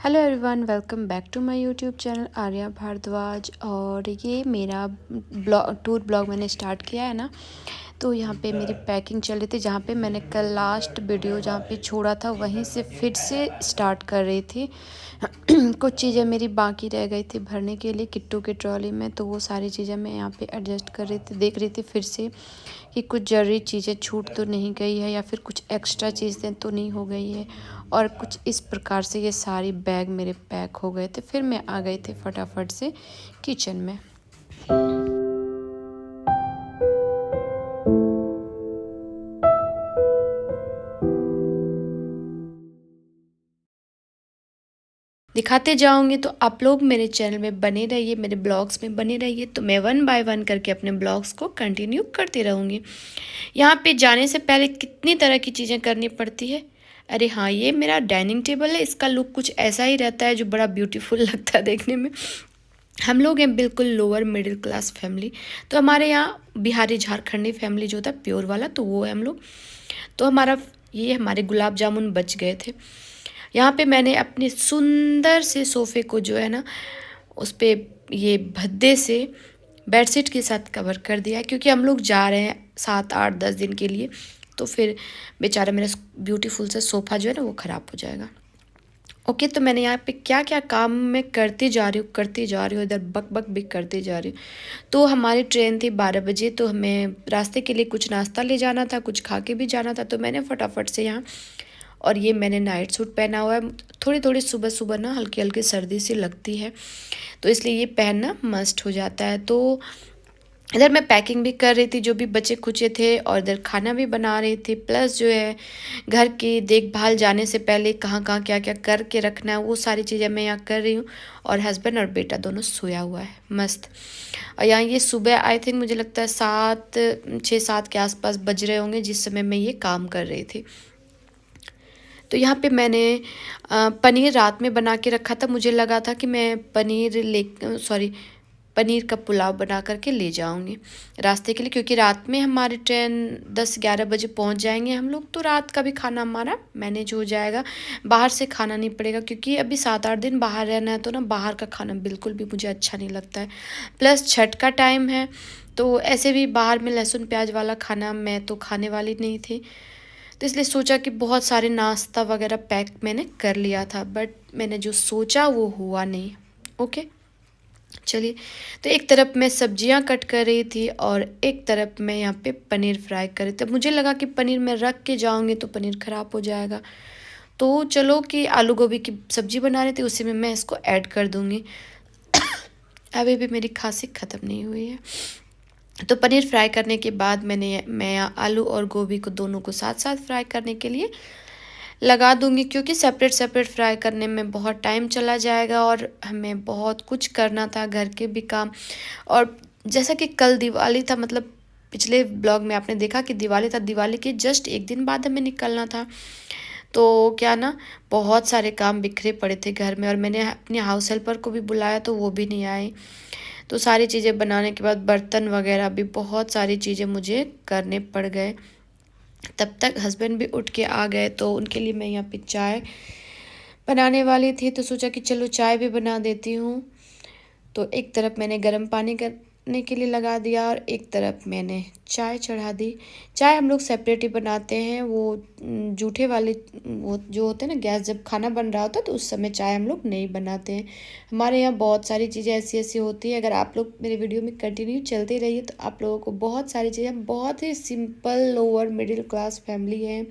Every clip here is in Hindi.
Hello everyone, welcome back to my YouTube channel Arya Bhardwaj. और ये मेरा टूर ब्लॉग मैंने स्टार्ट किया है ना। तो यहाँ पे मेरी पैकिंग चल रही थी, जहाँ पे मैंने कल लास्ट वीडियो जहाँ पे छोड़ा था वहीं से फिर से स्टार्ट कर रही थी। कुछ चीज़ें मेरी बाकी रह गई थी भरने के लिए किट्टू के ट्रॉली में, तो वो सारी चीज़ें मैं यहाँ पे एडजस्ट कर रही थी, देख रही थी फिर से कि कुछ ज़रूरी चीज़ें छूट तो नहीं गई है या फिर कुछ एक्स्ट्रा चीज़ें तो नहीं हो गई है। और कुछ इस प्रकार से ये सारी बैग मेरे पैक हो गए थे। फिर मैं आ गई थी फटाफट से किचन में। दिखाते जाऊंगी तो आप लोग मेरे चैनल में बने रहिए, मेरे ब्लॉग्स में बने रहिए, तो मैं वन बाय वन करके अपने ब्लॉग्स को कंटिन्यू करती रहूँगी। यहाँ पे जाने से पहले कितनी तरह की चीज़ें करनी पड़ती है। अरे हाँ, ये मेरा डाइनिंग टेबल है, इसका लुक कुछ ऐसा ही रहता है जो बड़ा ब्यूटीफुल लगता है देखने में। हम लोग हैं बिल्कुल लोअर मिडिल क्लास फैमिली, तो हमारे यहाँ बिहारी झारखंडी फैमिली जो होता है प्योर वाला, तो वो है हम लोग। तो हमारे गुलाब जामुन बच गए थे। यहाँ पे मैंने अपने सुंदर से सोफ़े को जो है ना, उस पर ये भद्दे से बेडशीट के साथ कवर कर दिया है, क्योंकि हम लोग जा रहे हैं 7 8 10 दिन के लिए। तो फिर बेचारा मेरा ब्यूटीफुल सा सोफ़ा जो है ना वो ख़राब हो जाएगा। ओके, तो मैंने यहाँ पे क्या क्या काम मैं करती जा रही हूँ, इधर बक बक भी करती जा रही हूँ। तो हमारी ट्रेन थी 12 बजे, तो हमें रास्ते के लिए कुछ नाश्ता ले जाना था, कुछ खा के भी जाना था। तो मैंने फटाफट से यहाँ, और ये मैंने नाइट सूट पहना हुआ है। थोड़ी थोड़ी सुबह सुबह ना हल्की हल्की सर्दी सी लगती है, तो इसलिए ये पहनना मस्ट हो जाता है। तो इधर मैं पैकिंग भी कर रही थी जो भी बचे खुचे थे, और इधर खाना भी बना रही थी। प्लस जो है घर की देखभाल जाने से पहले कहाँ कहाँ क्या क्या करके रखना है, वो सारी चीज़ें मैं यहाँ कर रही हूँ। और हस्बैंड और बेटा दोनों सोया हुआ है मस्त। और यहाँ ये सुबह आई थिंक मुझे लगता है 6 7 के आसपास बज रहे होंगे जिस समय मैं ये काम कर रही थी। तो यहाँ पे मैंने पनीर रात में बना के रखा था। मुझे लगा था कि मैं पनीर का पुलाव बना करके ले जाऊंगी रास्ते के लिए, क्योंकि रात में हमारी ट्रेन 10 11 बजे पहुंच जाएंगे हम लोग। तो रात का भी खाना हमारा मैनेज हो जाएगा, बाहर से खाना नहीं पड़ेगा, क्योंकि अभी 7 8 दिन बाहर रहना है, तो ना बाहर का खाना बिल्कुल भी मुझे अच्छा नहीं लगता है। प्लस छठ का टाइम है, तो ऐसे भी बाहर में लहसुन प्याज वाला खाना मैं तो खाने वाली नहीं थी। तो इसलिए सोचा कि बहुत सारे नाश्ता वगैरह पैक मैंने कर लिया था, बट मैंने जो सोचा वो हुआ नहीं। ओके, चलिए। तो एक तरफ मैं सब्जियां कट कर रही थी और एक तरफ मैं यहाँ पे पनीर फ्राई कर रही थी। मुझे लगा कि पनीर मैं रख के जाऊंगी तो पनीर ख़राब हो जाएगा, तो चलो कि आलू गोभी की सब्ज़ी बना रही थी, उसी में मैं इसको ऐड कर दूँगी। अभी भी मेरी खांसी ख़त्म नहीं हुई है। तो पनीर फ्राई करने के बाद मैं आलू और गोभी को दोनों को साथ साथ फ्राई करने के लिए लगा दूंगी, क्योंकि सेपरेट सेपरेट फ्राई करने में बहुत टाइम चला जाएगा और हमें बहुत कुछ करना था, घर के भी काम। और जैसा कि कल दिवाली था, मतलब पिछले ब्लॉग में आपने देखा कि दिवाली था, दिवाली के जस्ट एक दिन बाद हमें निकलना था। तो क्या ना, बहुत सारे काम बिखरे पड़े थे घर में, और मैंने अपने हाउस हेल्पर को भी बुलाया तो वो भी नहीं आए। तो सारी चीज़ें बनाने के बाद बर्तन वगैरह भी बहुत सारी चीज़ें मुझे करने पड़ गए। तब तक हस्बैंड भी उठ के आ गए, तो उनके लिए मैं यहाँ पे चाय बनाने वाली थी, तो सोचा कि चलो चाय भी बना देती हूँ। तो एक तरफ मैंने गर्म पानी करने के लिए लगा दिया और एक तरफ मैंने चाय चढ़ा दी। चाय हम लोग सेपरेट ही बनाते हैं, वो जूठे वाले वो जो होते हैं ना, गैस जब खाना बन रहा होता है तो उस समय चाय हम लोग नहीं बनाते हैं। हमारे यहाँ बहुत सारी चीज़ें ऐसी ऐसी होती है। अगर आप लोग मेरे वीडियो में कंटिन्यू चलते रहिए तो आप लोगों को बहुत सारी चीज़ें, बहुत ही simple lower middle class family है,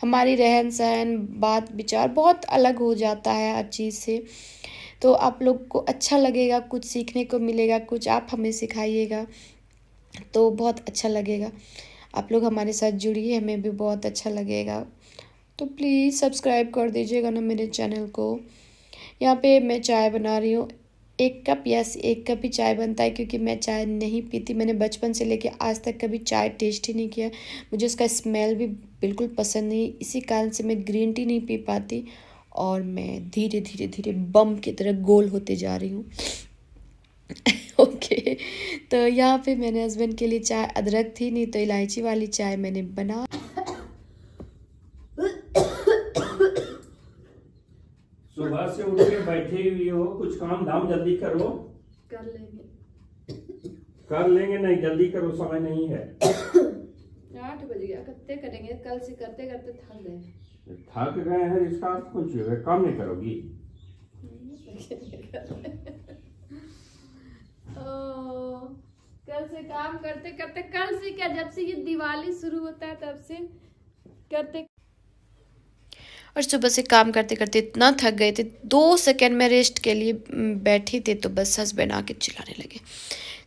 हमारी रहन सहन बात विचार बहुत अलग हो जाता है हर चीज़ से। तो आप लोग को अच्छा लगेगा, कुछ सीखने को मिलेगा, कुछ आप हमें सिखाइएगा तो बहुत अच्छा लगेगा। आप लोग हमारे साथ जुड़िए, हमें भी बहुत अच्छा लगेगा। तो प्लीज़ सब्सक्राइब कर दीजिएगा ना मेरे चैनल को। यहाँ पे मैं चाय बना रही हूँ, 1 कप, यस 1 कप ही चाय बनता है, क्योंकि मैं चाय नहीं पीती। मैंने बचपन से लेके आज तक कभी चाय टेस्ट ही नहीं किया। मुझे उसका स्मेल भी बिल्कुल पसंद नहीं, इसी कारण से मैं ग्रीन टी नहीं पी पाती, और मैं धीरे धीरे धीरे बम की तरह गोल होते जा रही हूँ। ओके, तो यहाँ पे मैंने हस्बैंड के लिए चाय, अदरक थी नहीं तो इलायची वाली चाय मैंने बना। सुबह से उठ के बैठे हुई हो, कुछ काम धाम जल्दी करो। कर लेंगे। कर लेंगे नहीं, जल्दी करो, समय नहीं है। 8 बज गया, कितने करेंगे, कल से करते करते थक गए। थक गए हैं इसका कुछ काम नहीं करोगी। कल से काम करते करते, कल से क्या, जब से ये दिवाली शुरू होता है तब से करते। और सुबह से काम करते करते इतना थक गए थे, 2 सेकंड में रेस्ट के लिए बैठी थी तो बस हस्बैंड आके चिल्लाने लगे,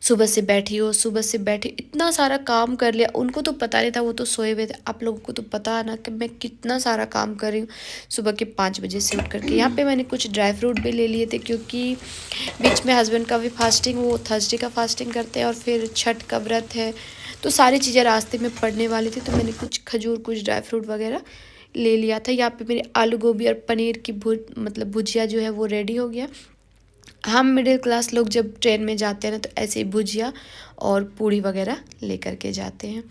सुबह से बैठी हो, सुबह से बैठी, इतना सारा काम कर लिया। उनको तो पता नहीं था, वो तो सोए हुए थे। आप लोगों को तो पता है ना कि मैं कितना सारा काम कर रही हूँ सुबह के 5 बजे से उठ करके। यहाँ पे मैंने कुछ ड्राई फ्रूट भी ले लिए थे, क्योंकि बीच में हस्बैंड का भी फास्टिंग, वो थर्सडे का फास्टिंग करते हैं और फिर छठ का व्रत है, तो सारी चीज़ें रास्ते में पड़ने वाली थी। तो मैंने कुछ खजूर, कुछ ड्राई फ्रूट वगैरह ले लिया था। यहाँ पे मेरी आलू गोभी और पनीर की भुजिया जो है वो रेडी हो गया। हम मिडिल क्लास लोग जब ट्रेन में जाते हैं ना, तो ऐसे ही भुजिया और पूड़ी वगैरह लेकर के जाते हैं।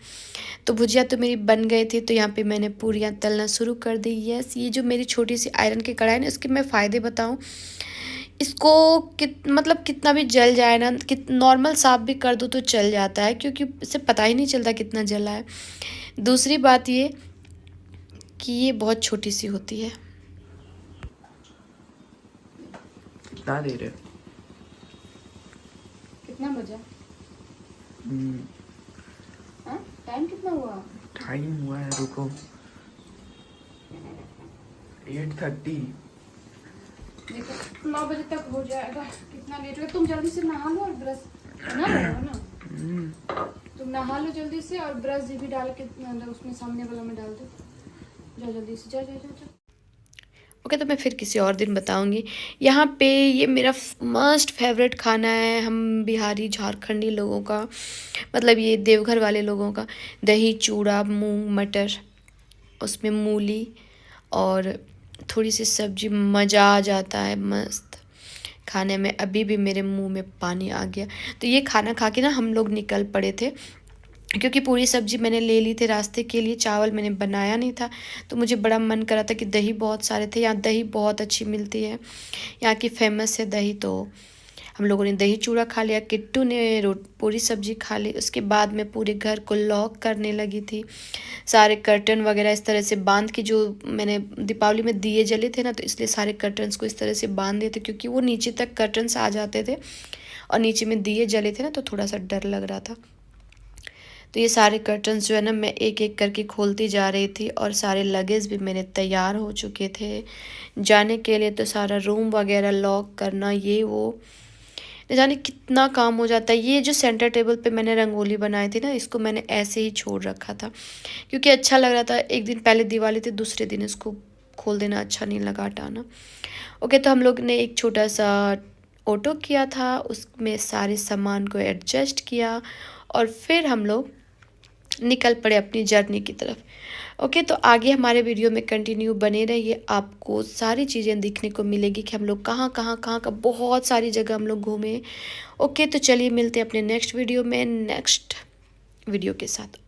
तो भुजिया तो मेरी बन गई थी, तो यहाँ पे मैंने पूड़ियाँ तलना शुरू कर दी। यस, ये जो मेरी छोटी सी आयरन की कढ़ाई है ना, इसके मैं फ़ायदे बताऊँ, इसको कितना भी जल जाए ना, नॉर्मल साफ भी कर दो तो चल जाता है, क्योंकि इससे पता ही नहीं चलता कितना जला है। दूसरी बात ये कि ये बहुत छोटी सी होती है। कितना दे रहे हो? कितना बजा? टाइम कितना हुआ? टाइम हुआ है, रुको, 8:30। देखो 9 बजे तक हो जाएगा। कितना लेट हो गया? तुम जल्दी से नहा लो और ब्रश ना लो ना, तुम नहा लो जल्दी से और ब्रश भी डाल के उसमें सामने वाला में डाल दो। जाओ जल्दी से, जाओ जाओ जाओ। ओके, तो मैं फिर किसी और दिन बताऊंगी। यहाँ पे ये मेरा मस्ट फेवरेट खाना है, हम बिहारी झारखंडी लोगों का, मतलब ये देवघर वाले लोगों का, दही चूड़ा, मूंग मटर, उसमें मूली और थोड़ी सी सब्जी, मज़ा आ जाता है मस्त खाने में। अभी भी मेरे मुंह में पानी आ गया। तो ये खाना खा के ना हम लोग निकल पड़े थे, क्योंकि पूरी सब्जी मैंने ले ली थी रास्ते के लिए, चावल मैंने बनाया नहीं था, तो मुझे बड़ा मन करा था कि दही बहुत सारे थे। यहाँ दही बहुत अच्छी मिलती है, यहाँ की फेमस है दही। तो हम लोगों ने दही चूड़ा खा लिया, किट्टू ने पूरी सब्जी खा ली। उसके बाद मैं पूरे घर को लॉक करने लगी थी, सारे कर्टन वगैरह इस तरह से बांध के, जो मैंने दीपावली में दिए जले थे ना, तो इसलिए सारे कर्टन्स को इस तरह से बांध दिए थे, क्योंकि वो नीचे तक कर्टन्स आ जाते थे और नीचे में दिए जले थे ना, तो थोड़ा सा डर लग रहा था। तो ये सारे कर्टन्स जो है ना, मैं एक एक करके खोलती जा रही थी, और सारे लगेज भी मेरे तैयार हो चुके थे जाने के लिए। तो सारा रूम वगैरह लॉक करना, ये वो, न जाने कितना काम हो जाता है। ये जो सेंटर टेबल पे मैंने रंगोली बनाई थी ना, इसको मैंने ऐसे ही छोड़ रखा था, क्योंकि अच्छा लग रहा था। एक दिन पहले दिवाली थी, दूसरे दिन इसको खोल देना अच्छा नहीं लगा हटाना। ओके, तो हम लोग ने एक छोटा सा ऑटो किया था, उसमें सारे सामान को एडजस्ट किया और फिर हम लोग निकल पड़े अपनी जर्नी की तरफ। ओके, तो आगे हमारे वीडियो में कंटिन्यू बने रहिए, आपको सारी चीज़ें दिखने को मिलेगी कि हम लोग कहाँ का बहुत सारी जगह हम लोग घूमे। ओके, तो चलिए मिलते हैं अपने नेक्स्ट वीडियो में, नेक्स्ट वीडियो के साथ।